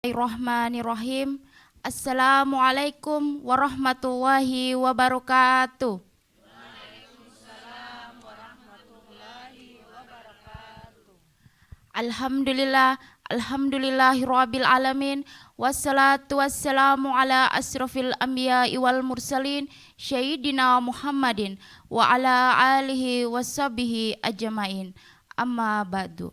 Bismillahirrahmanirrahim. Assalamualaikum warahmatullahi wabarakatuh. Alhamdulillah, alhamdulillahirabbil alamin. Wassalatu wassalamu ala asrofil anbiya'i wal mursalin Sayyidina Muhammadin wa ala alihi washabihi ajmain. Amma ba'du.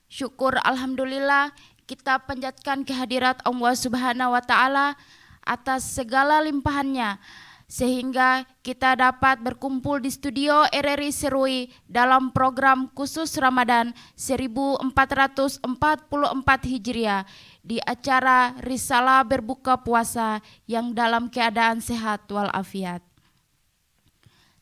Syukur alhamdulillah kita panjatkan kehadirat Allah Subhanahu wa taala atas segala limpahannya sehingga kita dapat berkumpul di studio RRI Serui dalam program khusus Ramadan 1444 Hijriah di acara Risalah Berbuka Puasa yang dalam keadaan sehat walafiat.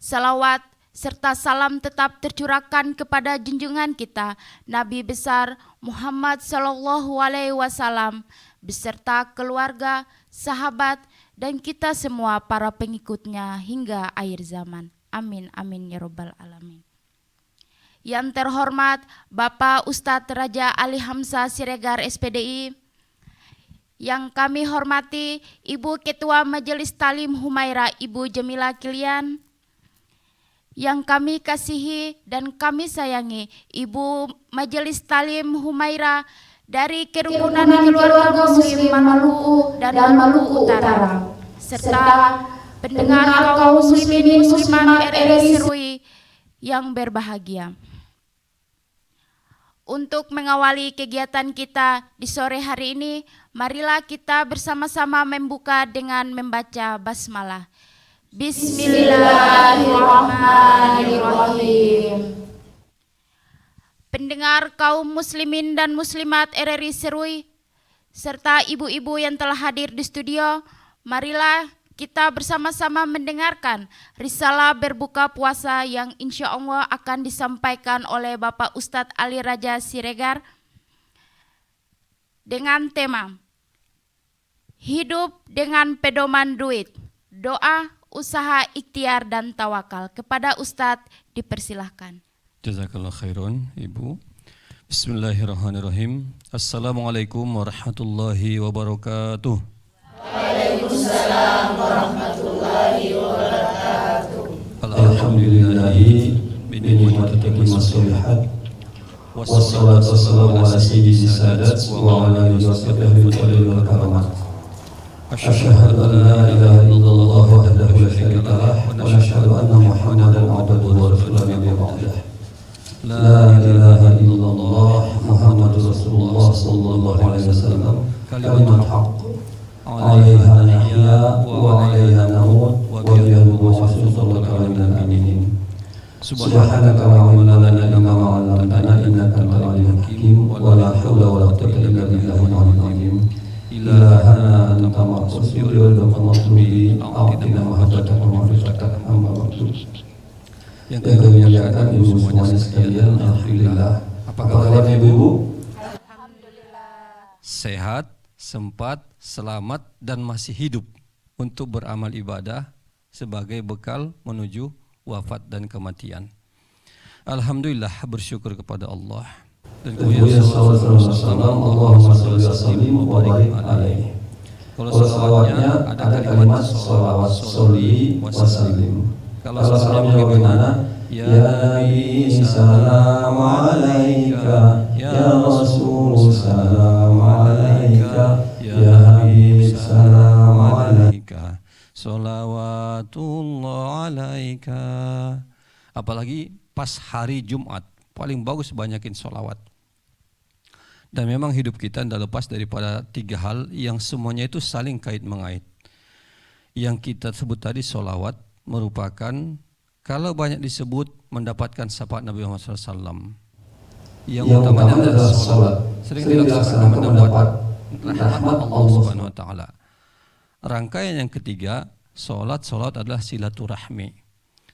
Salawat serta salam tetap tercurahkan kepada junjungan kita Nabi besar Muhammad sallallahu alaihi wasallam beserta keluarga, sahabat dan kita semua para pengikutnya hingga akhir zaman. Amin amin ya rabbal alamin. Yang terhormat Bapak Ustadz Raja Ali Hamzah Siregar SPDI, yang kami hormati Ibu Ketua Majelis Talim Humaira Ibu Jamila Kilian, yang kami kasihi dan kami sayangi Ibu Majelis Talim Humaira dari kerukunan keluarga Muslim Maluku dan Maluku Utara, serta pendengar kaum muslimin muslimat RRI Serui yang berbahagia. Untuk mengawali kegiatan kita di sore hari ini, marilah kita bersama-sama membuka dengan membaca basmalah. Bismillahirrahmanirrahim. Pendengar kaum muslimin dan muslimat RRI Serui serta ibu-ibu yang telah hadir di studio, marilah kita bersama-sama mendengarkan risalah berbuka puasa yang insya Allah akan disampaikan oleh Bapak Ustadz Ali Raja Siregar dengan tema Hidup dengan Pedoman Duit, Doa, Usaha, Ikhtiar, dan Tawakal. Kepada Ustadz dipersilahkan. Jazakallah khairan Ibu. Bismillahirrahmanirrahim. Assalamualaikum warahmatullahi wabarakatuh. Waalaikumsalam warahmatullahi wabarakatuh. Alhamdulillahi bini'mati tatimmas shalihat. Wassalatu wassalamu ala sayyidis sadat wa ala alihi wa sahbihi wal karamat. Asyhadu an la ilaha illallah wahdahu la syarika lah wa asyhadu anna Muhammadan abduhu wa rasuluhu nabiyyu ba'dah. La ilaha illallah Muhammadur Rasulullah sallallahu alaihi wasallam kalimat haqq 'alaiha nahya wa 'alaiha namut wa biha nuwasilu sallallahu alaihi. Subhanaka la ilma lana illa ma 'allamtana innaka antal alimul hakim wa la haula wa la quwwata illa billahil aliyyil azim. Ilahana anta maqsudi wal maqsudi a'tina mahabbatan wa ma'rifatan amma ba'du. Yang kami muliakan ibu semuanya sekalian, alhamdulillah. Apa kabar ibu-ibu? Alhamdulillah. Sehat, sempat, selamat dan masih hidup untuk beramal ibadah sebagai bekal menuju wafat dan kematian. Alhamdulillah, bersyukur kepada Allah. Dan kemudian Allahumma sholli wa sallim wa barik alaihi. Kalau salawatnya ada kalimat sholawat sholli wa sallim. Kalau salamnya bagaimana? Ya Nabi salam alaika, ya Rasul salam alaika, ya Habib salam alaika, sholawatullah alaika. Apalagi pas hari Jumat, paling bagus banyakin sholawat. Dan memang hidup kita tidak lepas daripada tiga hal yang semuanya itu saling kait mengait. Yang kita sebut tadi sholawat merupakan kalau banyak disebut mendapatkan syafaat Nabi Muhammad SAW. Yang utamanya adalah sholat. Sering dilaksanakan mendapat rahmat Allah Subhanahu Wa Taala. Rangkaian yang ketiga, sholat adalah silaturahmi.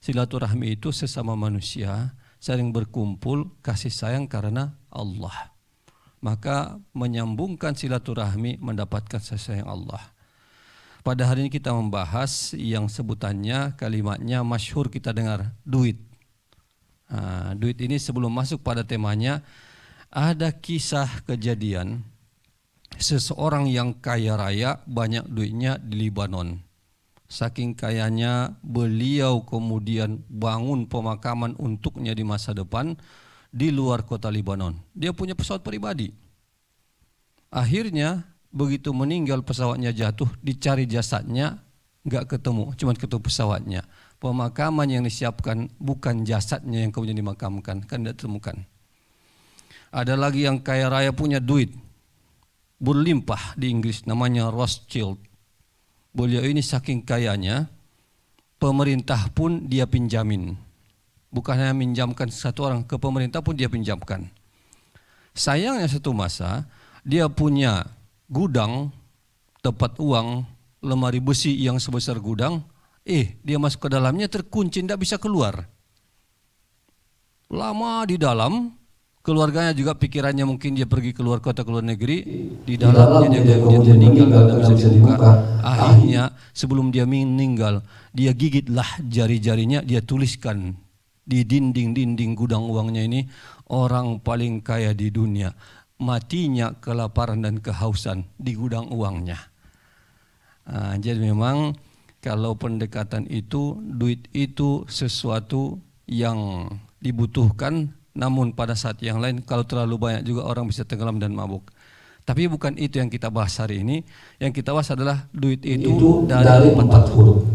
Silaturahmi itu sesama manusia saling berkumpul kasih sayang karena Allah. Maka menyambungkan silaturahmi mendapatkan kasih sayang Allah. Pada hari ini kita membahas yang sebutannya, kalimatnya masyhur kita dengar, duit. Duit ini sebelum masuk pada temanya, ada kisah kejadian seseorang yang kaya raya, banyak duitnya di Libanon. Saking kayanya, beliau kemudian bangun pemakaman untuknya di masa depan di luar kota Libanon. Dia punya pesawat pribadi. Akhirnya begitu meninggal pesawatnya jatuh, dicari jasadnya, nggak ketemu, cuma ketemu pesawatnya. Pemakaman yang disiapkan bukan jasadnya yang kemudian dimakamkan, kan tidak ditemukan. Ada lagi yang kaya raya punya duit berlimpah di Inggris, namanya Rothschild. Beliau ini saking kayanya, pemerintah pun dia pinjamin. Bukan hanya minjamkan satu orang, ke pemerintah pun dia pinjamkan. Sayangnya satu masa, dia punya gudang, tempat uang, lemari besi yang sebesar gudang, dia masuk ke dalamnya terkunci, tidak bisa keluar. Lama di dalam, keluarganya juga pikirannya mungkin dia pergi keluar kota, keluar negeri, di dalamnya dia kemudian meninggal, tidak bisa dibuka. Akhirnya sebelum dia meninggal, dia gigitlah jari-jarinya, dia tuliskan di dinding-dinding gudang uangnya ini, orang paling kaya di dunia, matinya kelaparan dan kehausan di gudang uangnya. Jadi memang kalau pendekatan itu, duit itu sesuatu yang dibutuhkan, namun pada saat yang lain kalau terlalu banyak juga orang bisa tenggelam dan mabuk. Tapi bukan itu yang kita bahas hari ini. Yang kita bahas adalah duit itu dari 4 huruf.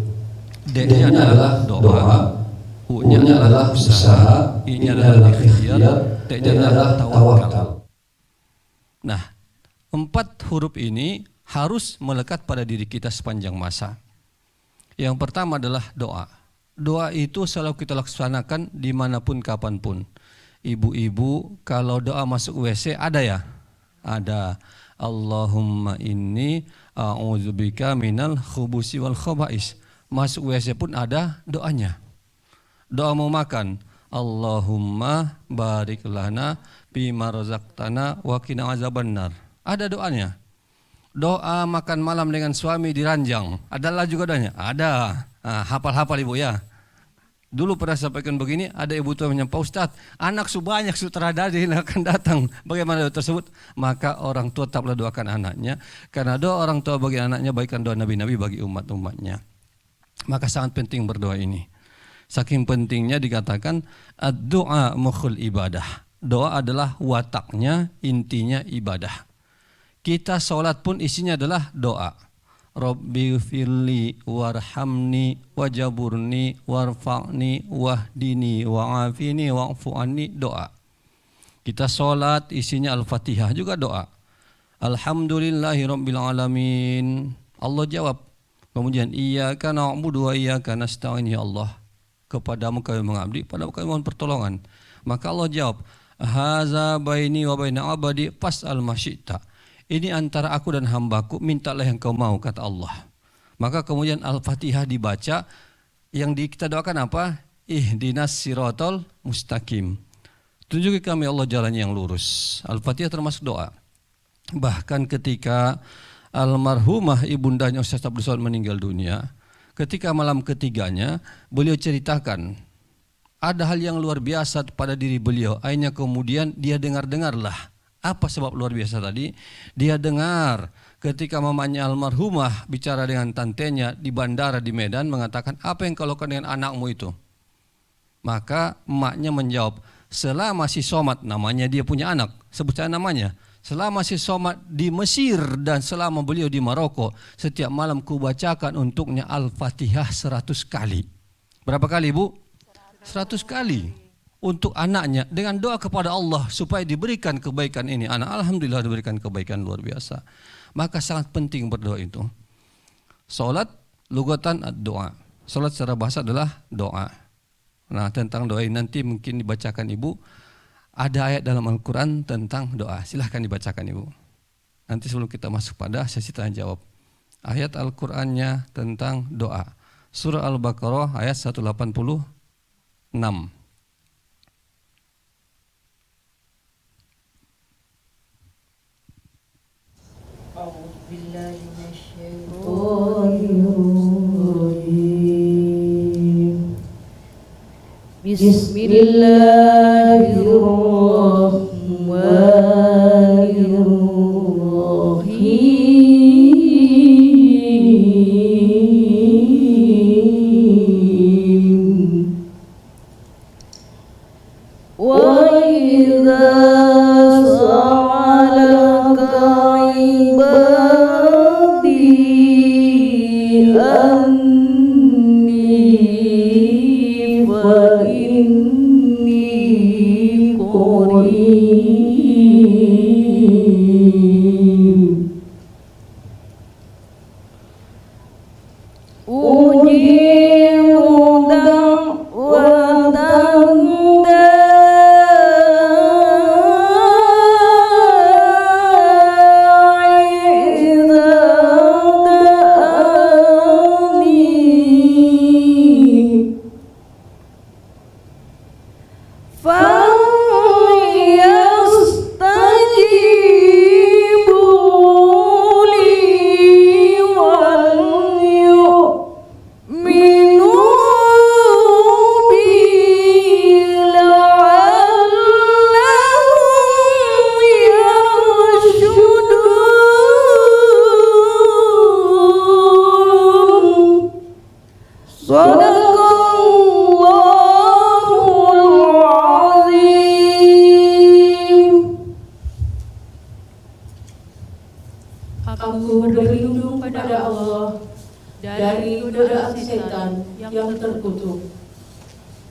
D-nya adalah doa, U-nya adalah usaha, I-nya adalah ikhtiar, T-nya adalah tawakal. Nah, 4 huruf ini harus melekat pada diri kita sepanjang masa. Yang pertama adalah doa. Doa itu selalu kita laksanakan dimanapun kapanpun. Ibu-ibu kalau doa masuk WC ada ya? Ada. Allahumma inni a'udzubika minal khubusi wal khaba'is. Masuk WC pun ada doanya. Doa mau makan, Allahumma barik lana bima razaqtana wa qina azabannar. Ada doanya. Doa makan malam dengan suami di ranjang, adalah juga doanya? Ada. Hafal-hafal ibu ya. Dulu pernah sampaikan begini, ada ibu tua menyapa, Ustadz, anak banyak sutradara akan datang. Bagaimana doa tersebut? Maka orang tua tetaplah doakan anaknya, karena doa orang tua bagi anaknya baikkan doa nabi-nabi bagi umat-umatnya. Maka sangat penting berdoa ini. Saking pentingnya dikatakan ad-du'a mukhul ibadah. Doa adalah wataknya, intinya ibadah. Kita sholat pun isinya adalah doa. Rabbi firli warhamni wajaburni warfa'ni wahdini wa'afini wa'fu anni, doa. Kita sholat isinya Al-Fatihah juga doa. Alhamdulillahi rabbil alamin. Allah jawab. Kemudian iyyaka na'budu wa iyyaka nasta'in, ya Allah, kepadamu kami mengabdi, padamu kami mohon pertolongan. Maka Allah jawab, haza baini wa baina abadi fas'al masyita. Ini antara aku dan hambaku, mintalah yang kau mau, kata Allah. Maka kemudian Al-Fatihah dibaca, yang kita doakan apa? Ihdinas siratal mustaqim. Tunjuki kami Allah jalan yang lurus. Al-Fatihah termasuk doa. Bahkan ketika almarhumah ibundanya Ustaz Abdul Somad meninggal dunia, ketika malam ketiganya, beliau ceritakan ada hal yang luar biasa pada diri beliau. Akhirnya kemudian dia dengar-dengarlah. Apa sebab luar biasa tadi? Dia dengar ketika mamanya almarhumah bicara dengan tantenya di bandara di Medan, mengatakan, apa yang kau lakukan dengan anakmu itu? Maka emaknya menjawab, selama si Somad, namanya dia punya anak, sebut saja namanya, selama si Somad di Mesir dan selama beliau di Maroko, setiap malam kubacakan untuknya Al-Fatihah 100 kali. Berapa kali, Bu? 100 kali. Untuk anaknya, dengan doa kepada Allah supaya diberikan kebaikan ini. Anak alhamdulillah diberikan kebaikan luar biasa. Maka sangat penting berdoa itu. Salat lugatan doa. Salat secara bahasa adalah doa. Nah, tentang doa ini nanti mungkin dibacakan Ibu. Ada ayat dalam Al-Quran tentang doa. Silahkan dibacakan Ibu. Nanti sebelum kita masuk pada sesi tanya jawab. Ayat Al-Qurannya tentang doa. Surah Al-Baqarah ayat 186. Bismillahirrahmanirrahim. Aku berlindung pada Allah dari godaan setan yang terkutuk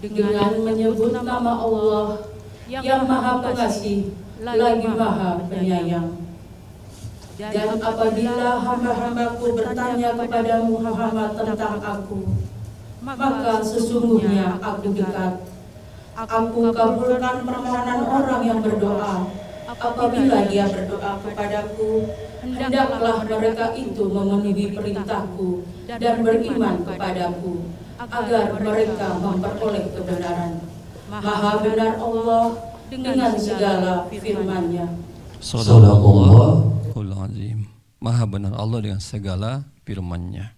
dengan menyebut nama Allah yang Maha Pengasih lagi Maha Penyayang. Dan apabila hamba-hambaku bertanya kepadamu Muhammad tentang aku, maka sesungguhnya aku dekat. Aku kabulkan permohonan orang yang berdoa. Apabila dia berdoa kepadaku, hendaklah mereka itu memenuhi perintahku dan beriman kepadaku, agar mereka memperoleh kebenaran. Maha benar Allah dengan segala firman-Nya. Sadaqallahul azim. Maha benar Allah dengan segala firman-Nya.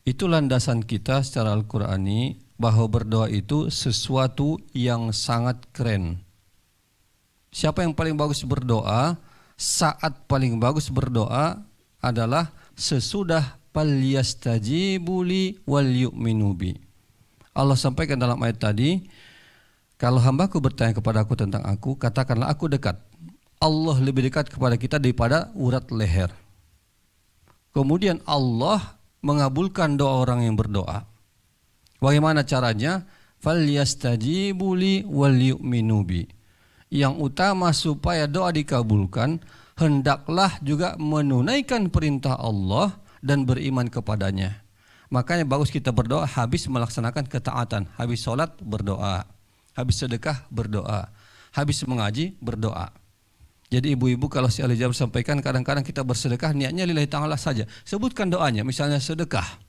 Itu landasan kita secara Al-Qur'ani bahwa berdoa itu sesuatu yang sangat keren. Siapa yang paling bagus berdoa? Saat paling bagus berdoa adalah sesudah falyastajibuli wal yu'minu bi. Allah sampaikan dalam ayat tadi, kalau hambaku bertanya kepadaku tentang aku, katakanlah aku dekat. Allah lebih dekat kepada kita daripada urat leher. Kemudian Allah mengabulkan doa orang yang berdoa. Bagaimana caranya? Falyastajibuli wal yu'minu bi. Yang utama supaya doa dikabulkan, hendaklah juga menunaikan perintah Allah dan beriman kepadanya. Makanya bagus kita berdoa habis melaksanakan ketaatan. Habis sholat berdoa, habis sedekah berdoa, habis mengaji berdoa. Jadi ibu-ibu kalau si Ali Jabir sampaikan, kadang-kadang kita bersedekah niatnya lillahi ta'ala saja. Sebutkan doanya, misalnya sedekah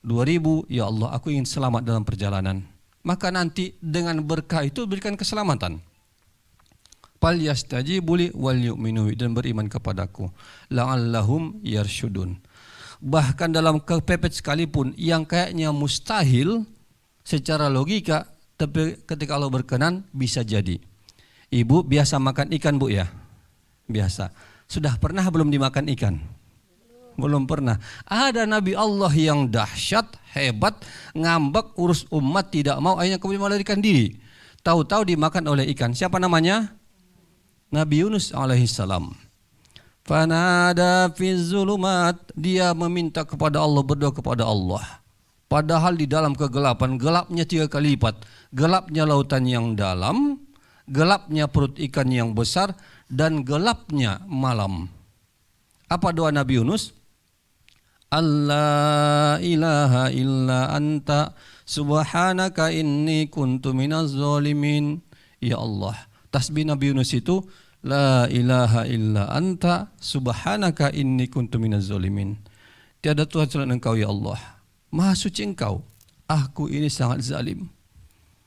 2.000, ya Allah aku ingin selamat dalam perjalanan. Maka nanti dengan berkah itu berikan keselamatan. Falyastajibuli wal yu'minu, dan beriman kepadaku, la'allahum yarsyudun. Bahkan dalam kepepet sekalipun yang kayaknya mustahil secara logika, tapi ketika Allah berkenan bisa jadi. Ibu biasa makan ikan, Bu, ya? Biasa. Sudah pernah belum dimakan ikan? Belum pernah. Ada Nabi Allah yang dahsyat, hebat, ngambek, urus umat, tidak mau, akhirnya kemudian melarikan diri. Tahu-tahu dimakan oleh ikan. Siapa namanya? Nabi Yunus alaihissalam. Fanada fi zulumat, dia meminta kepada Allah, berdoa kepada Allah. Padahal di dalam kegelapan, gelapnya 3 kali lipat. Gelapnya lautan yang dalam, gelapnya perut ikan yang besar, dan gelapnya malam. Apa doa Nabi Yunus? Allah ilaha illa anta subhanaka inni kuntu minaz zalimin. Ya Allah, tasbih Nabi Yunus itu la ilaha illa anta subhanaka inni kuntu minaz zalimin. Tiada Tuhan selain Engkau ya Allah, Maha suci Engkau, aku ini sangat zalim.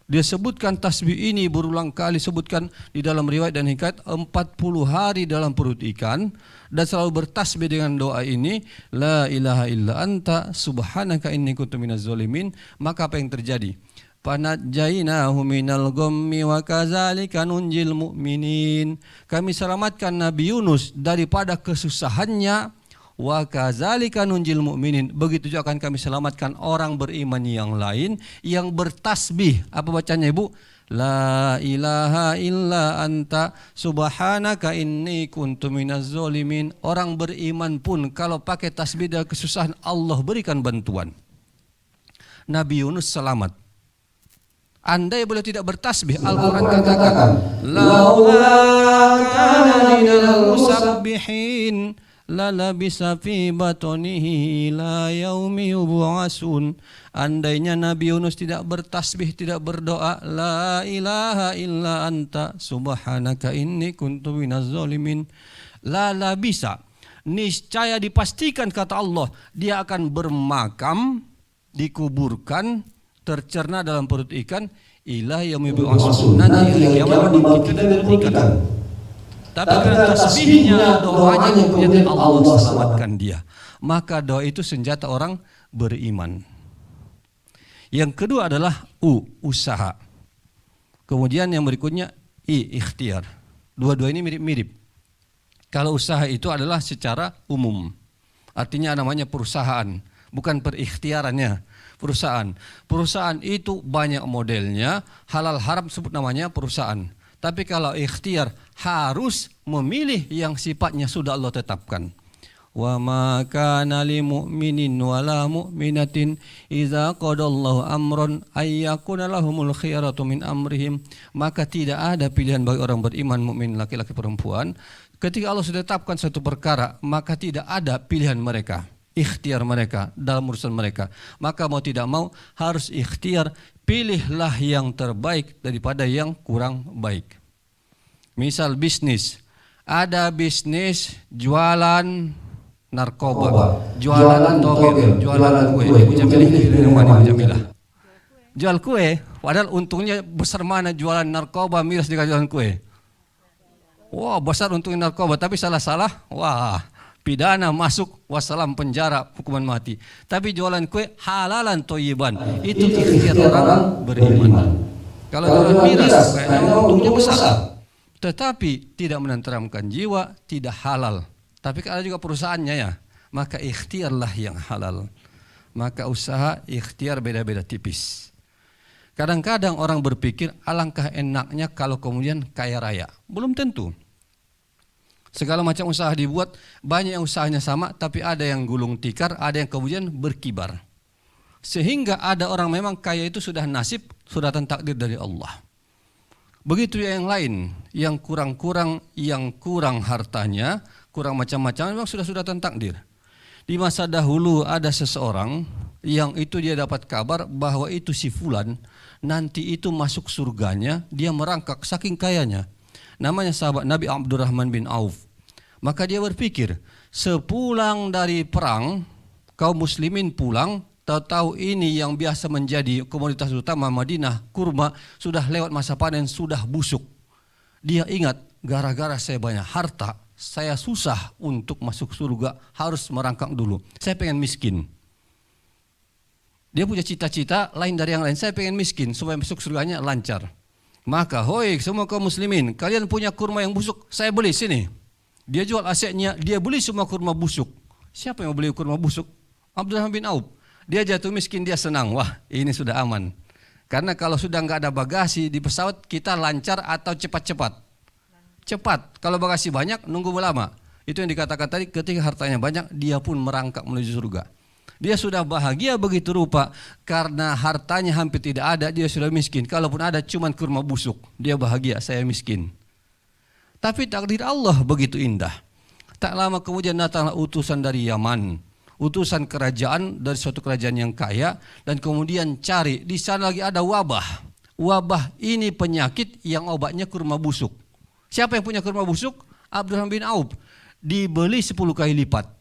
Dia sebutkan tasbih ini berulang kali, sebutkan di dalam riwayat dan hikayat 40 hari dalam perut ikan, dan selalu bertasbih dengan doa ini, la ilaha illa anta subhanaka inni kuntu minaz zalimin. Maka apa yang terjadi? Panajjainahu minal ghammi wa kadzalika nunjil mu'minin. Kami selamatkan Nabi Yunus daripada kesusahannya, wa kadzalika nunjil mu'minin. Begitu juga akan kami selamatkan orang beriman yang lain yang bertasbih. Apa bacanya, Ibu? La ilaha illa anta subhanaka inni kuntu minaz zalimin. Orang beriman pun kalau pakai tasbih dan kesusahan, Allah berikan bantuan. Nabi Yunus selamat. Andai beliau tidak bertasbih, Al-Quran katakan, laula kana minal musabbihin lalabisa fi batnihi la yaumi yub'atsun. Andainya Nabi Yunus tidak bertasbih, tidak berdoa, la ilaha illa anta subhanaka inni kuntu minaz zalimin, la labisa, niscaya dipastikan kata Allah, dia akan bermakam, dikuburkan, tercerna dalam perut ikan, ila yaumi yub'atsun, nanti hari kiamat dibangkitkan dari perut ikan. Tapi karena tasbihnya, doanya kemudian Allah selamatkan dia. Maka doa itu senjata orang beriman. Yang kedua adalah usaha. Kemudian yang berikutnya ikhtiar. Dua-dua ini mirip-mirip. Kalau usaha itu adalah secara umum. Artinya namanya perusahaan, bukan perikhtiarannya. Perusahaan. Perusahaan itu banyak modelnya, halal haram sebut namanya perusahaan. Tapi kalau ikhtiar harus memilih yang sifatnya sudah Allah tetapkan. wa ma kana lil mu'minin wala mu'minatin idza qadallahu amran ay yakuna lahumul khiyaratu min amrihim. Maka tidak ada pilihan bagi orang beriman mukmin laki-laki perempuan ketika Allah sudah tetapkan satu perkara, maka tidak ada pilihan mereka, ikhtiar mereka dalam urusan mereka. Maka mau tidak mau harus ikhtiar, pilihlah yang terbaik daripada yang kurang baik. Misal bisnis, ada bisnis jualan narkoba, jualan togel, jualan kue. Jual kue, padahal untungnya besar mana jualan narkoba miras dengan jualan kue. Wah, besar untungnya narkoba, tapi salah-salah, wah, pidana masuk, wassalam, penjara, hukuman mati. Tapi jualan kue halalan toyiban, itu ikhtiar orang beriman. Kalau jualan miras, kayaknya untungnya besar, tetapi tidak menenteramkan jiwa, tidak halal. Tapi ada juga perusahaannya ya, maka ikhtiarlah yang halal. Maka usaha ikhtiar beda-beda tipis. Kadang-kadang orang berpikir alangkah enaknya kalau kemudian kaya raya. Belum tentu. Segala macam usaha dibuat, banyak yang usahanya sama, tapi ada yang gulung tikar, ada yang kemudian berkibar. Sehingga ada orang memang kaya itu sudah nasib, sudah takdir dari Allah. Begitu yang lain, yang kurang-kurang, yang kurang hartanya, kurang macam-macam, memang sudah takdir. Di masa dahulu ada seseorang yang itu dia dapat kabar bahwa itu si fulan nanti itu masuk surganya, dia merangkak saking kayanya. Namanya sahabat Nabi Abdurrahman bin Auf. Maka dia berpikir, sepulang dari perang, kaum muslimin pulang, tahu-tahu ini yang biasa menjadi komoditas utama Madinah, kurma, sudah lewat masa panen, sudah busuk. Dia ingat, gara-gara saya banyak harta, saya susah untuk masuk surga, harus merangkak dulu. Saya pengen miskin. Dia punya cita-cita lain dari yang lain. Saya pengen miskin supaya masuk surganya lancar. Maka, hoi semua kaum muslimin, kalian punya kurma yang busuk, saya beli sini. Dia jual asetnya, dia beli semua kurma busuk. Siapa yang mau beli kurma busuk? Abdurrahman bin Auf. Dia jatuh miskin, dia senang. Wah, ini sudah aman. Karena kalau sudah nggak ada bagasi di pesawat, kita lancar atau cepat-cepat. Cepat. Kalau bagasi banyak, nunggu lama. Itu yang dikatakan tadi, ketika hartanya banyak, dia pun merangkak menuju surga. Dia sudah bahagia begitu rupa karena hartanya hampir tidak ada, dia sudah miskin. Kalaupun ada cuma kurma busuk, dia bahagia, saya miskin. Tapi takdir Allah begitu indah. Tak lama kemudian datanglah utusan dari Yaman, utusan kerajaan dari suatu kerajaan yang kaya, dan kemudian cari di sana lagi ada wabah. Wabah ini penyakit yang obatnya kurma busuk. Siapa yang punya kurma busuk? Abdurrahman bin Auf. Dibeli 10 kali lipat.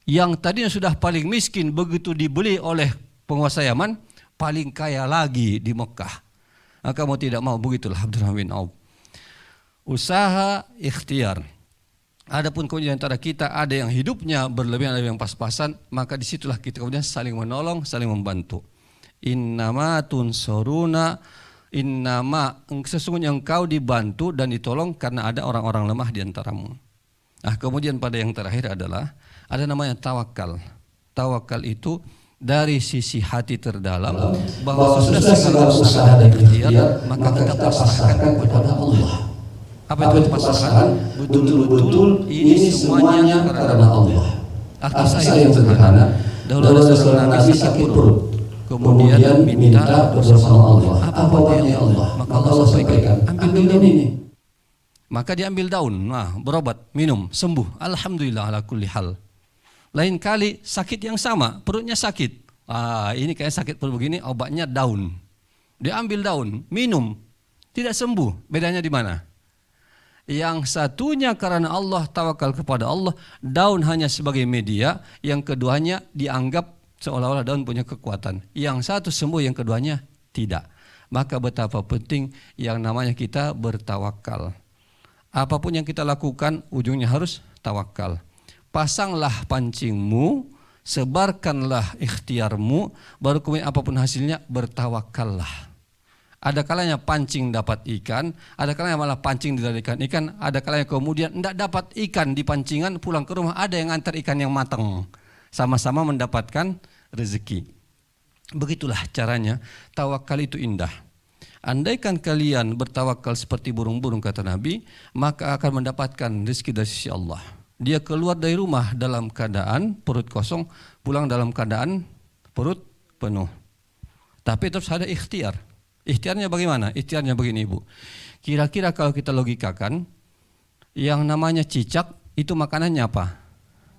Yang tadinya sudah paling miskin, begitu dibeli oleh penguasa Yaman, paling kaya lagi di Mekah. Maka mau tidak mau begitulah Abdurrahman bin Auf. Usaha ikhtiar. Adapun kemudian antara kita ada yang hidupnya berlebihan, ada yang pas-pasan, maka disitulah kita kemudian saling menolong, saling membantu. Innama tunsuruna, innama, sesungguhnya engkau dibantu dan ditolong karena ada orang-orang lemah di antaramu. Nah, kemudian pada yang terakhir adalah ada namanya tawakal. Tawakal itu dari sisi hati terdalam bahwa sudah segala usaha dan ikhtiar maka kita pasrahkan kepada Allah. Apa itu pasrahkan? Betul-betul ini semuanya karena Allah. Arti saya yang sederhana. Dahulu ada seorang Nabi sakit perut, kemudian minta doa sama Allah. Apa obatnya Allah? Maka Allah sampaikan, ambil daun ini. Maka diambil daun, nah berobat, minum, sembuh. Alhamdulillah ala kulli hal. Lain kali sakit yang sama, perutnya sakit. Ini kayak sakit perut begini, obatnya daun. Dia ambil daun, minum, tidak sembuh. Bedanya di mana? Yang satunya karena Allah, tawakal kepada Allah, daun hanya sebagai media. Yang keduanya dianggap seolah-olah daun punya kekuatan. Yang satu sembuh, yang keduanya tidak. Maka betapa penting yang namanya kita bertawakal. Apapun yang kita lakukan, ujungnya harus tawakal. Pasanglah pancingmu, sebarkanlah ikhtiarmu, baru kemudian apapun hasilnya bertawakallah. Ada kalanya pancing dapat ikan, ada kalanya malah pancing dilarikan ikan, ada kalanya kemudian tidak dapat ikan di pancingan, pulang ke rumah ada yang antar ikan yang matang. Sama-sama mendapatkan rezeki. Begitulah caranya, tawakal itu indah. Andaikan kalian bertawakal seperti burung-burung kata Nabi, maka akan mendapatkan rezeki dari sisi Allah. Dia keluar dari rumah dalam keadaan perut kosong, pulang dalam keadaan perut penuh. Tapi terus ada ikhtiar. Ikhtiarnya bagaimana? Ikhtiarnya begini Ibu. Kira-kira kalau kita logikakan, yang namanya cicak itu makanannya apa?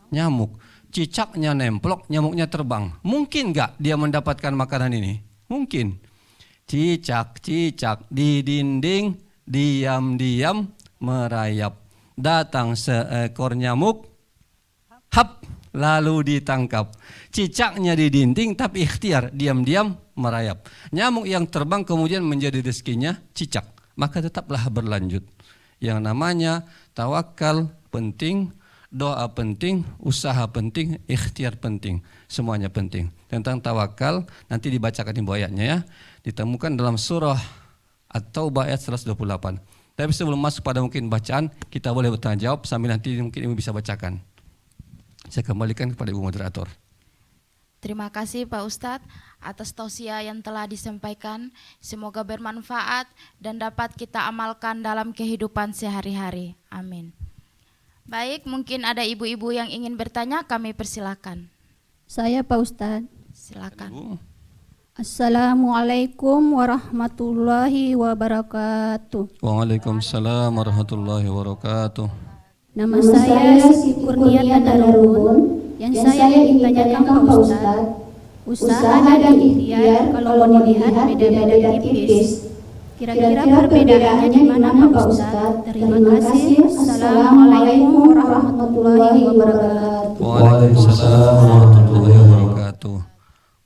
Nyamuk. Cicaknya nemplok, nyamuknya terbang. Mungkin gak dia mendapatkan makanan ini? Mungkin. Cicak di dinding, diam-diam merayap. Datang seekor nyamuk, hap, lalu ditangkap. Cicaknya di dinding tapi ikhtiar, diam-diam merayap. Nyamuk yang terbang kemudian menjadi rezekinya cicak. Maka tetaplah berlanjut. Yang namanya tawakal penting, doa penting, usaha penting, ikhtiar penting. Semuanya penting. Tentang tawakal nanti dibacakan ibu ayatnya ya. Ditemukan dalam surah At-Taubah ayat 128. Tapi sebelum masuk pada mungkin bacaan, kita boleh bertanya jawab sambil nanti mungkin ibu bisa bacakan. Saya kembalikan kepada ibu moderator. Terima kasih Pak Ustadz atas tausiah yang telah disampaikan. Semoga bermanfaat dan dapat kita amalkan dalam kehidupan sehari-hari. Amin. Baik, mungkin ada ibu-ibu yang ingin bertanya, kami persilakan. Saya Pak Ustadz. Silakan. Ibu. Assalamualaikum warahmatullahi wabarakatuh. Waalaikumsalam warahmatullahi wabarakatuh. Nama saya Siti Kurnia Darulun. Yang saya ingin tanyakan Pak Ustadz, usaha dan ikhtiar kalau dilihat beda-beda tipis. Kira-kira perbedaannya di mana Pak Ustadz? Terima kasih. Assalamualaikum warahmatullahi wabarakatuh. Waalaikumsalam warahmatullahi wabarakatuh.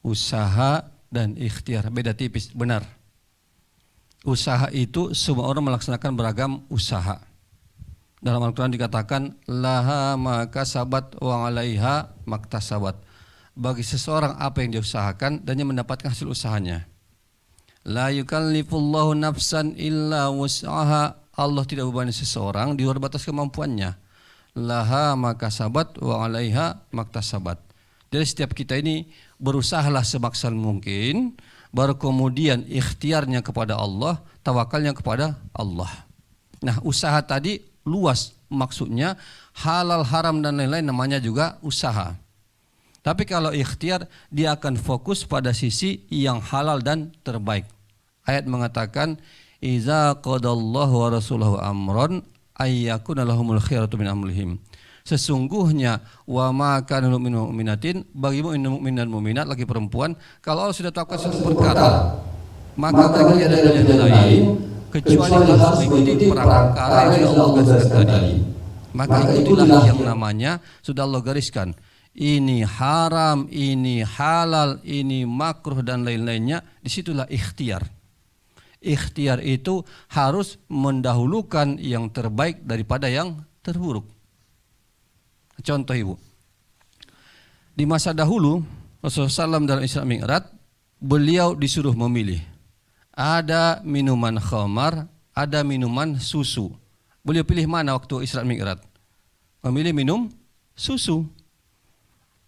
Usaha dan ikhtiar beda tipis, benar. Usaha itu semua orang melaksanakan beragam usaha. Dalam Al-Quran dikatakan laha maka sabat wa 'alaiha maktasabat. Bagi seseorang apa yang dia usahakan dan dia mendapatkan hasil usahanya. La yukallifullahu nafsan illa wus'aha. Allah tidak membebani seseorang di luar batas kemampuannya. Laha maka sabat wa 'alaiha maktasabat. Jadi setiap kita ini berusahalah semaksimal mungkin, baru kemudian ikhtiarnya kepada Allah, tawakalnya kepada Allah. Nah, usaha tadi luas maksudnya, halal, haram dan lain-lain namanya juga usaha. Tapi kalau ikhtiar dia akan fokus pada sisi yang halal dan terbaik. Ayat mengatakan iza qadallahu wa rasuluhu amran ayyakuna lahumul khiyaratu min amrihim. Sesungguhnya wa ma kana lil mu'minatin bagi mukmin dan mukminat laki perempuan kalau Allah sudah takkan suatu perkara maka bagi ada yang lain kecuali harus mengikuti perkara yang Allah gariskan tadi. Maka ikutilah yang namanya sudah Allah gariskan. Ini haram, ini halal, ini makruh dan lain-lainnya. Disitulah ikhtiar. Ikhtiar itu harus mendahulukan yang terbaik daripada yang terburuk. Contoh ibu, di masa dahulu Rasulullah SAW dalam Isra Mi'raj beliau disuruh memilih. Ada minuman khamar, ada minuman susu. Beliau pilih mana waktu Isra Mi'raj? Memilih minum susu.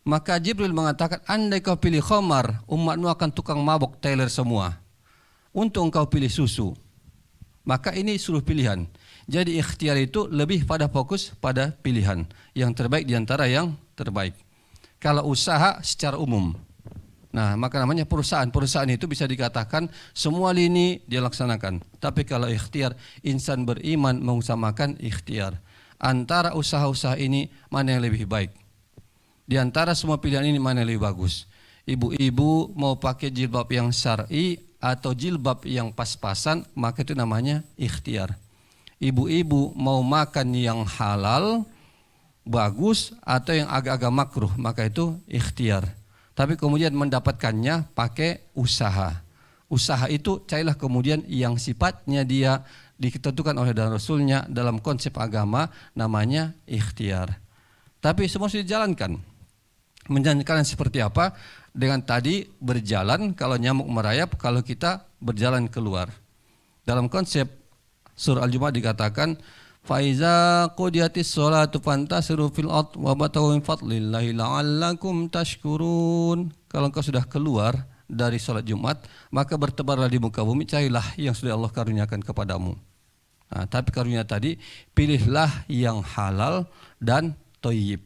Maka Jibril mengatakan, andai kau pilih khamar, umatmu akan tukang mabok teler semua. Untuk engkau pilih susu. Maka ini suruh pilihan. Jadi ikhtiar itu lebih pada fokus pada pilihan. Yang terbaik diantara yang terbaik. Kalau usaha secara umum. Nah, maka namanya perusahaan. Perusahaan itu bisa dikatakan semua lini dia laksanakan. Tapi kalau ikhtiar, insan beriman mengusahakan ikhtiar. Antara usaha-usaha ini mana yang lebih baik? Di antara semua pilihan ini mana yang lebih bagus? Ibu-ibu mau pakai jilbab yang syar'i atau jilbab yang pas-pasan, maka itu namanya ikhtiar. Ibu-ibu mau makan yang halal, bagus, atau yang agak-agak makruh, maka itu ikhtiar. Tapi kemudian mendapatkannya pakai usaha. Usaha itu carilah kemudian yang sifatnya dia ditentukan oleh dan Rasulnya dalam konsep agama namanya ikhtiar. Tapi semua sudah dijalankan. Menjalankan seperti apa? Dengan tadi berjalan, kalau nyamuk merayap, kalau kita berjalan keluar. Dalam konsep surah Al-Jumu'ah dikatakan Faiza qudiyatis sholatu fantasiru fil ard wabtaghu min fadlillahi la'allakum tashkurun. Kalau engkau sudah keluar dari sholat Jumat, maka bertebarlah di muka bumi, carilah yang sudah Allah karuniakan kepadamu. Nah, tapi karunia tadi, pilihlah yang halal dan toyib.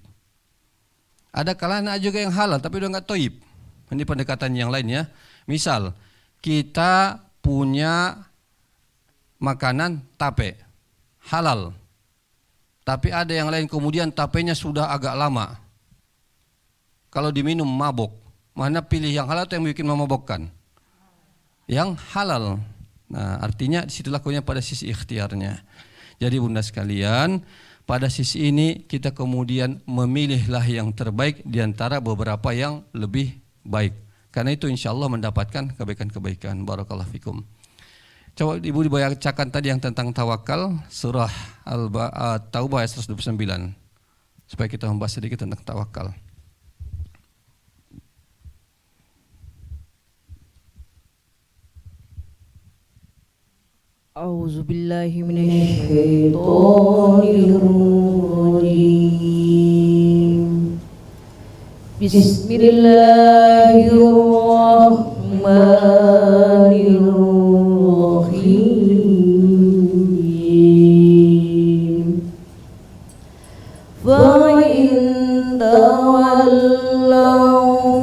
Ada kalanya juga yang halal tapi udah nggak toyib. Ini pendekatan yang lain ya. Misal kita punya makanan tape halal, tapi ada yang lain kemudian tapenya sudah agak lama. Kalau diminum mabok, mana pilih yang halal atau yang bikin memabokkan? Yang halal. Nah, artinya disitulah lakunya pada sisi ikhtiarnya. Jadi bunda sekalian, pada sisi ini kita kemudian memilihlah yang terbaik di antara beberapa yang lebih baik. Karena itu insya Allah mendapatkan kebaikan-kebaikan. Barakallahu fikum. Coba ibu dibacakan tadi yang tentang tawakal, surah Taubah ayat 129. Supaya kita membahas sedikit tentang tawakal. A'udzu billahi minasyaitonir rajim. Bismillahirrahmanirrahim. Fa in tawallaw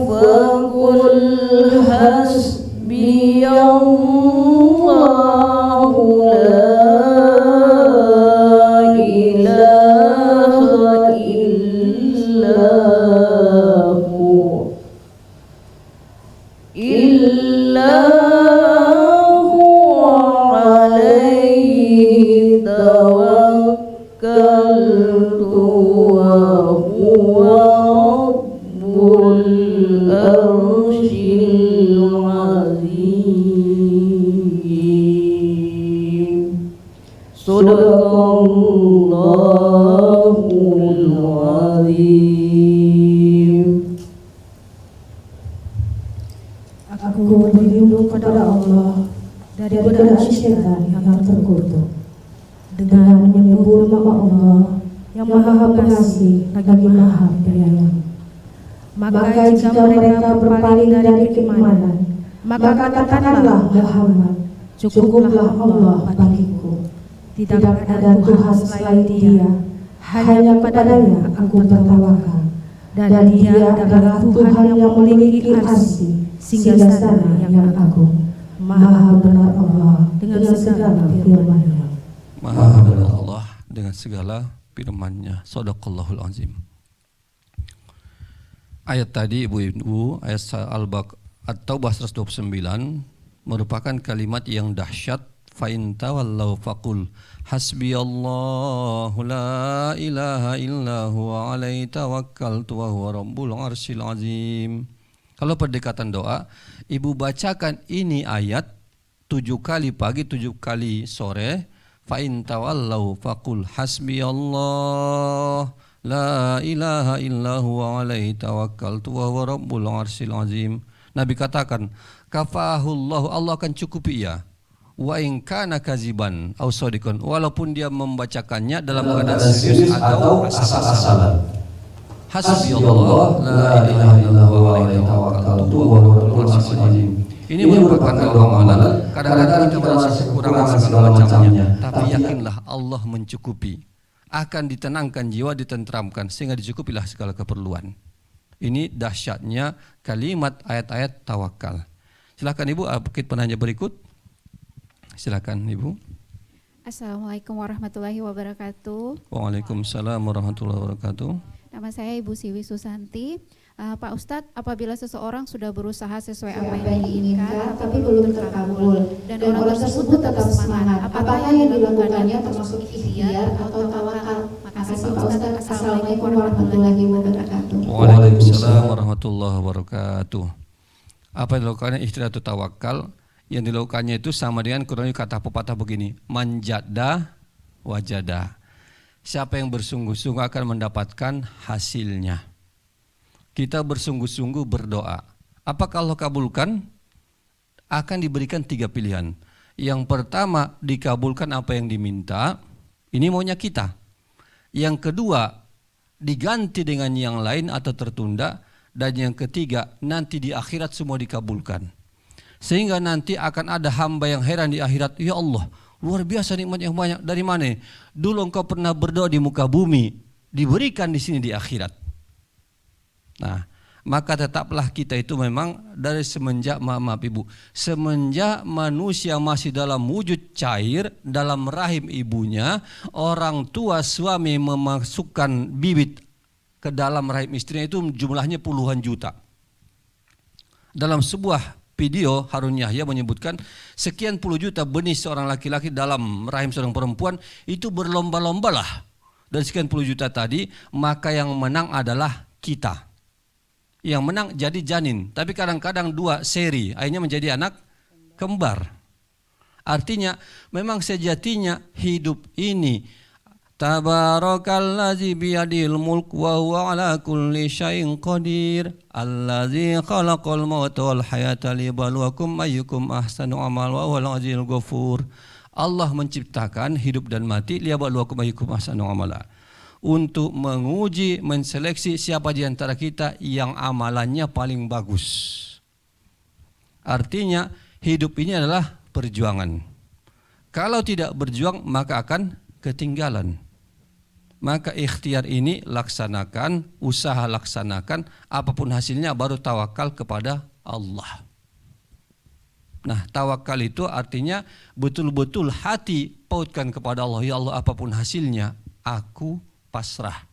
faqul hasbiyallahu la ilaha illa huwa alaihi tawakkaltu wa huwa rabbul arsyil azim. Sadaqallahul azim. Aku berlindung kepada Allah dari godaan syaitan yang terkutuk dengan menyebut nama Allah yang Maha Pengasih lagi Maha Penyayang. Maka jika mereka berpaling dari keimanan, maka katakanlah Muhammad, cukuplah Allah bagiku. Tidak ada Tuhan selain Dia, hanya kepadanya aku bertawakal. Dan Dia adalah Tuhan yang memiliki arsy singgasana yang agung. Maha benar Allah dengan segala firman-Nya. Maha benar Allah dengan segala firman-Nya. Shadaqallahul azim. Ayat tadi ibu-ibu, ayat At-Taubah 129 merupakan kalimat yang dahsyat. Fa in tawallaw faqul hasbiyallahu la ilaha illa huwa alaihi tawakkaltu wa huwa rabbul arsyil azim. Kalau pendekatan doa, ibu bacakan ini ayat 7 kali pagi, 7 kali sore. Fa in tawallaw faqul hasbiyallah la ilaha illa huwa alaihi tawakkaltu wa huwa rabbul arsyil azim. Nabi katakan, kafahullahu, Allah akan cukupi ia. Wa in kana kaziban aw shadiqan, walaupun dia membacakannya dalam keadaan serius atau asal-asalan. Hasbiyallah la ilaha illa huwa alaihi tawakkaltu wa huwa rabbul arsyil azim. Ini merupakan amalan. Kadang-kadang kita merasa kekurangan segala macamnya, tapi yakinlah Allah mencukupi. Akan ditenangkan jiwa, ditenteramkan sehingga dicukupilah segala keperluan. Ini dahsyatnya kalimat ayat-ayat tawakal. Silakan Ibu, bukit penanya berikut. Silakan Ibu. Assalamualaikum warahmatullahi wabarakatuh. Waalaikumsalam warahmatullahi wabarakatuh. Nama saya Ibu Siwi Susanti. Pak Ustadz, apabila seseorang sudah berusaha sesuai apa yang diinginkan tapi belum terkabul dan orang tersebut tetap semangat, apakah yang dilakukannya termasuk ikhtiar atau tawakal? Makasih Pak Ustadz. Assalamualaikum warahmatullahi wabarakatuh. Waalaikumsalam warahmatullahi wabarakatuh. Apa yang dilakukannya ikhtiar atau tawakal? Yang dilakukannya itu sama dengan kurang lebih kata pepatah begini, manjada wajada. Siapa yang bersungguh-sungguh akan mendapatkan hasilnya. Kita bersungguh-sungguh berdoa. Apakah Allah kabulkan? Akan diberikan 3 pilihan. Yang pertama, dikabulkan apa yang diminta. Ini maunya kita. Yang kedua, diganti dengan yang lain atau tertunda. Dan yang ketiga, nanti di akhirat semua dikabulkan. Sehingga nanti akan ada hamba yang heran di akhirat. Ya Allah, luar biasa nikmat yang banyak. Dari mana? Dulu engkau pernah berdoa di muka bumi. diberikan di sini di akhirat. Nah, maka tetaplah kita itu memang dari semenjak maaf ibu, semenjak manusia masih dalam wujud cair dalam rahim ibunya, orang tua suami memasukkan bibit ke dalam rahim istrinya itu jumlahnya puluhan juta. Dalam sebuah video Harun Yahya menyebutkan sekian puluh juta benih seorang laki-laki dalam rahim seorang perempuan itu berlomba-lombalah dari sekian puluh juta tadi, maka yang menang adalah kita. Yang menang jadi janin, tapi kadang-kadang 2 seri, akhirnya menjadi anak kembar. Artinya memang sejatinya hidup ini Tabarakallazi biyadil mulk wa huwa ala kulli syai'in qadir allazi khalaqal mauta wal hayata liyabluwakum ayyukum ahsanu amal wa huwal azizul ghafur. Allah menciptakan hidup dan mati liyabluwakum ayyukum ahsanu amala, untuk menguji, menseleksi siapa di antara kita yang amalannya paling bagus. Artinya hidup ini adalah perjuangan. Kalau tidak berjuang maka akan ketinggalan. Maka ikhtiar ini laksanakan, usaha laksanakan, apapun hasilnya baru tawakal kepada Allah. Nah, tawakal itu artinya betul-betul hati pautkan kepada Allah. Ya Allah, apapun hasilnya aku pasrah.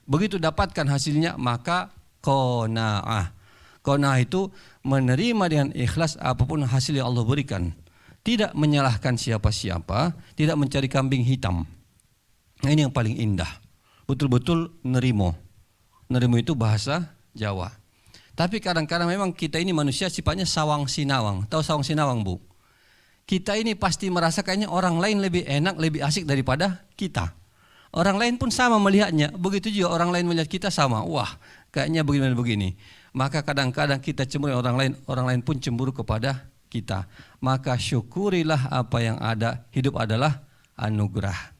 Begitu dapatkan hasilnya maka qanaah. Qanaah itu menerima dengan ikhlas apapun hasil yang Allah berikan. Tidak menyalahkan siapa-siapa, tidak mencari kambing hitam. Nah, ini yang paling indah. Betul-betul nerimo. Nerimo itu bahasa Jawa. Tapi kadang-kadang memang kita ini manusia sifatnya sawang sinawang. Tahu sawang sinawang, Bu? Kita ini pasti merasa kayaknya orang lain lebih enak, lebih asik daripada kita. Orang lain pun sama melihatnya. Begitu juga orang lain melihat kita sama. Wah, kayaknya begini-begini. Maka kadang-kadang kita cemburu orang lain pun cemburu kepada kita. Maka syukurilah apa yang ada. Hidup adalah anugerah.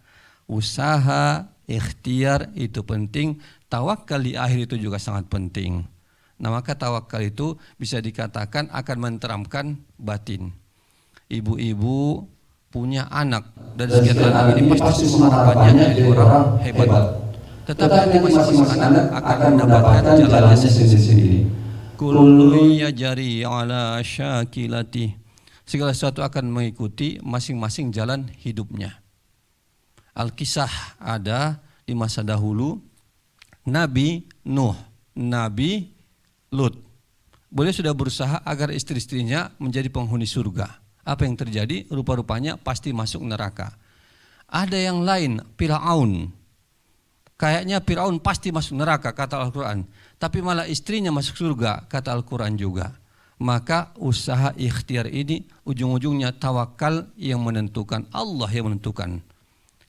Usaha, ikhtiar itu penting. Tawakal di akhir itu juga sangat penting. Nah, maka tawakal itu bisa dikatakan akan menteramkan batin. Ibu-ibu punya anak dari sekian anak ini pasti mengharapkannya jadi orang hebat. Tetapi masing-masing anak akan mendapatkan jalannya sendiri-sendiri. Kullu yajri ala syakilati. Segala sesuatu akan mengikuti masing-masing jalan hidupnya. Al-Kisah ada di masa dahulu Nabi Nuh, Nabi Lut. Beliau sudah berusaha agar istri-istrinya menjadi penghuni surga. Apa yang terjadi? Rupa-rupanya pasti masuk neraka. Ada yang lain, Fir'aun. Kayaknya Fir'aun pasti masuk neraka, kata Al-Quran. Tapi malah istrinya masuk surga, kata Al-Quran juga. Maka usaha ikhtiar ini ujung-ujungnya tawakal yang menentukan, Allah yang menentukan.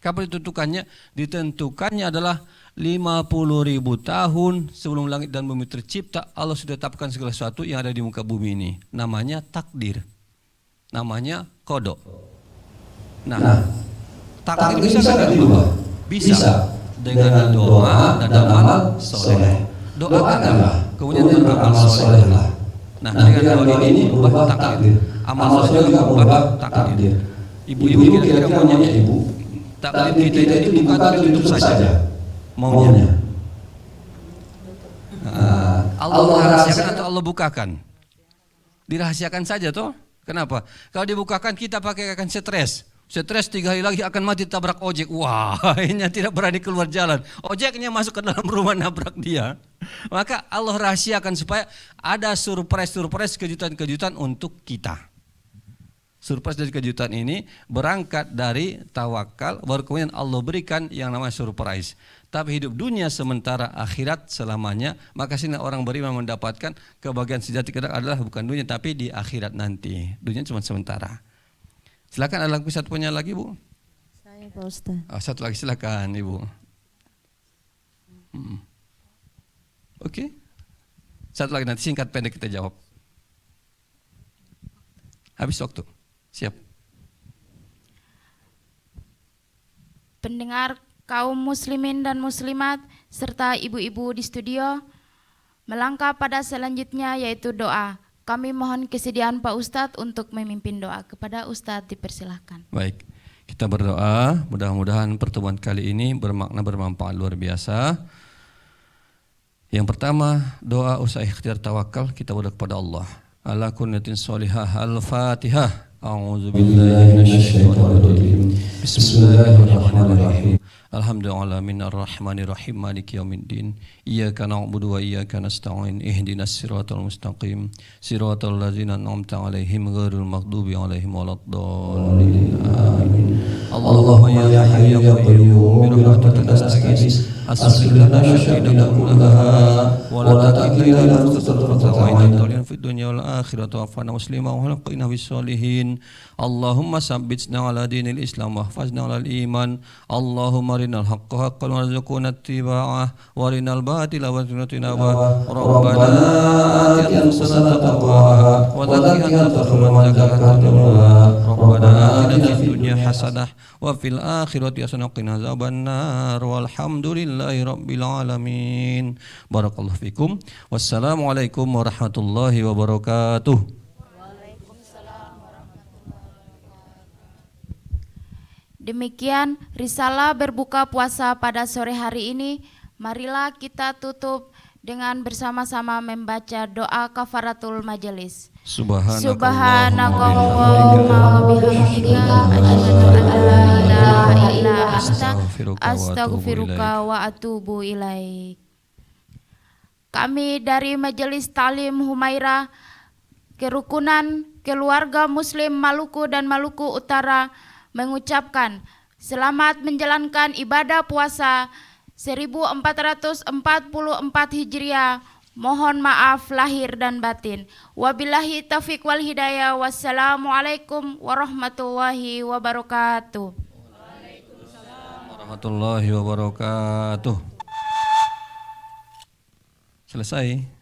Kapan ditentukannya? Ditentukannya adalah 50.000 tahun sebelum langit dan bumi tercipta. Allah sudah tetapkan segala sesuatu yang ada di muka bumi ini. Namanya takdir. Namanya qada. Nah, takdir bisa nggak dirubah? Bisa. Dengan doa dan amal soleh. Doakanlah, kemudian beramal solehlah. Nah, dengan doa ini ubah takdir. Amal soleh juga ubah takdir. Ibu-ibu kira-kira maunya ibu? Takdir kita itu dibuka atau ditutup saja? Maunya. Allah rahasiakan atau Allah bukakan? Dirahasiakan saja toh. Kenapa? Kalau dibukakan kita pakai akan stres. Stres 3 hari lagi akan mati tabrak ojek. Wah, akhirnya tidak berani keluar jalan. Ojeknya masuk ke dalam rumah nabrak dia. Maka Allah rahasiakan supaya ada surprise, kejutan-kejutan untuk kita. Surprise dari kejutan ini berangkat dari tawakal, baru kemudian Allah berikan yang namanya surprise. Tapi hidup dunia sementara, akhirat selamanya. Maka sini orang beriman mendapatkan kebahagiaan sejati kedua adalah bukan dunia tapi di akhirat nanti. Dunia cuma sementara. Silakan, ada satu punya lagi, Bu? Saya, Pak Ustaz. Oh, satu lagi silakan, Ibu. Oke. Satu lagi nanti singkat pendek kita jawab. Habis waktu. Siap. Pendengar kaum muslimin dan muslimat serta ibu-ibu di studio, melangkah pada selanjutnya yaitu doa. Kami mohon kesediaan Pak Ustadz untuk memimpin doa. Kepada Ustadz dipersilahkan. Baik. Kita berdoa, mudah-mudahan pertemuan kali ini bermakna bermanfaat luar biasa. Yang pertama, doa usai ikhtiar tawakal, kita berdoa kepada Allah. Ala kunnatin sholihah. Al-Fatihah. A'udzubillahi minasyaitonir rajim. Bismillahirrahmanirrahim. Alhamdulillahirabbil rahmanirrahim maliki yaumiddin. Iyyaka na'budu wa iyyaka nasta'in. Ihdinas siratal mustaqim. Siratal ladzina an'amta 'alaihim ghairil maghdubi 'alaihim waladdallin. Amin. Allahumma ya hayyu ya qayyum bi rahmatika nastaghits. Aslih lana sya'nana kullaha wa la takilna ila anfusina tarfata 'ain fid dunya wal akhirati wa fana musliman wa laqina bis solihin. Allahumma sabbitna 'ala dinil Islam wa hafizna 'alal iman. Allahumma arinal haqqo haqqan warzuqna ittiba'ah wa arinal batila warzuqna ijtinabah. Rabbana atina hasanatan taqwaha wa zakkiha anta khairu man zakkaha. Rabbana atina fid dunya hasanah wa fil akhirati hasanah wa qina azabannar. Walhamdulillahi rabbil alamin. Barakallahu fikum. Wassalamualaikum warahmatullahi wabarakatuh. Demikian risalah berbuka puasa pada sore hari ini. Marilah kita tutup dengan bersama-sama membaca doa kafaratul majelis. Subhanakallahumma wa bihamdika asyhadu an la ilaha illa anta astaghfiruka wa atubu ilaik. Kami dari Majelis Ta'lim Humairah Kerukunan Keluarga Muslim Maluku dan Maluku Utara mengucapkan selamat menjalankan ibadah puasa 1444 Hijriah. Mohon maaf lahir dan batin. Wabillahi taufiq wal hidayah. Wassalamualaikum warahmatullahi wabarakatuh. Waalaikumsalam warahmatullahi wabarakatuh. Selesai.